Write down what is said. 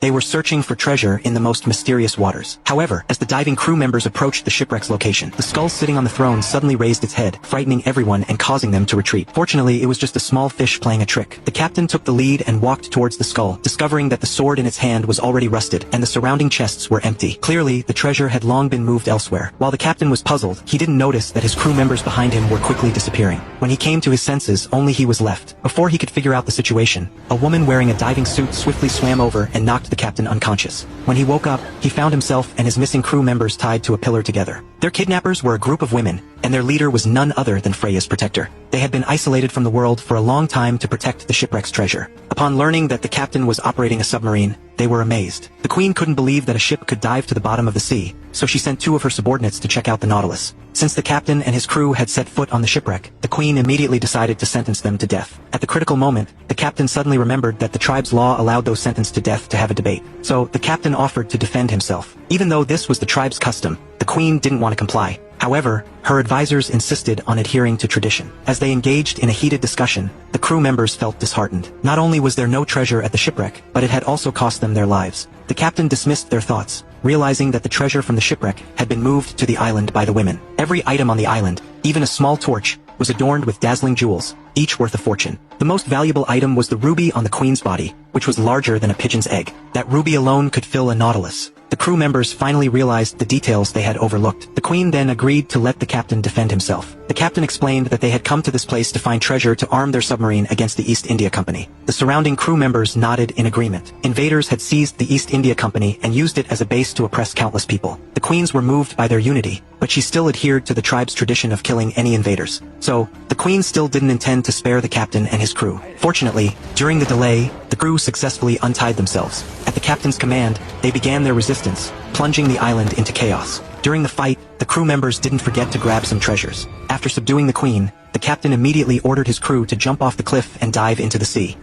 They were searching for treasure in the most mysterious waters. However, as the diving crew members approached the shipwreck's location, the skull sitting on the throne suddenly raised its head, frightening everyone and causing them to retreat. Fortunately, it was just a small fish playing a trick. The captain took the lead and walked towards the skull, discovering that the sword in its hand was already rusted, and the surrounding chests were empty. Clearly, the treasure had long been moved elsewhere. While the captain was puzzled, he didn't notice that his crew members behind him were quickly disappearing. When he came to his senses, only he was left. Before he could figure out the situation, a woman wearing a diving suit swiftly swam over and knocked the captain unconscious. When he woke up, he found himself and his missing crew members tied to a pillar together. Their kidnappers were a group of women, and their leader was none other than Freya's protector. They had been isolated from the world for a long time to protect the shipwreck's treasure. Upon learning that the captain was operating a submarine, they were amazed. The queen couldn't believe that a ship could dive to the bottom of the sea, so she sent 2 of her subordinates to check out the Nautilus. Since the captain and his crew had set foot on the shipwreck, the queen immediately decided to sentence them to death. At the critical moment, the captain suddenly remembered that the tribe's law allowed those sentenced to death to have a debate. So, the captain offered to defend himself. Even though this was the tribe's custom, the queen didn't want to comply. However, her advisors insisted on adhering to tradition. As they engaged in a heated discussion, the crew members felt disheartened. Not only was there no treasure at the shipwreck, but it had also cost them their lives. The captain dismissed their thoughts, realizing that the treasure from the shipwreck had been moved to the island by the women. Every item on the island, even a small torch, was adorned with dazzling jewels, each worth a fortune. The most valuable item was the ruby on the queen's body, which was larger than a pigeon's egg. That ruby alone could fill a Nautilus. The crew members finally realized the details they had overlooked. The queen then agreed to let the captain defend himself. The captain explained that they had come to this place to find treasure to arm their submarine against the East India Company. The surrounding crew members nodded in agreement. Invaders had seized the East India Company and used it as a base to oppress countless people. The queens were moved by their unity, but she still adhered to the tribe's tradition of killing any invaders. So, the queen still didn't intend to spare the captain and his crew. Fortunately, during the delay, the crew successfully untied themselves. At the captain's command, they began their resistance, plunging the island into chaos. During the fight, the crew members didn't forget to grab some treasures. After subduing the queen, the captain immediately ordered his crew to jump off the cliff and dive into the sea.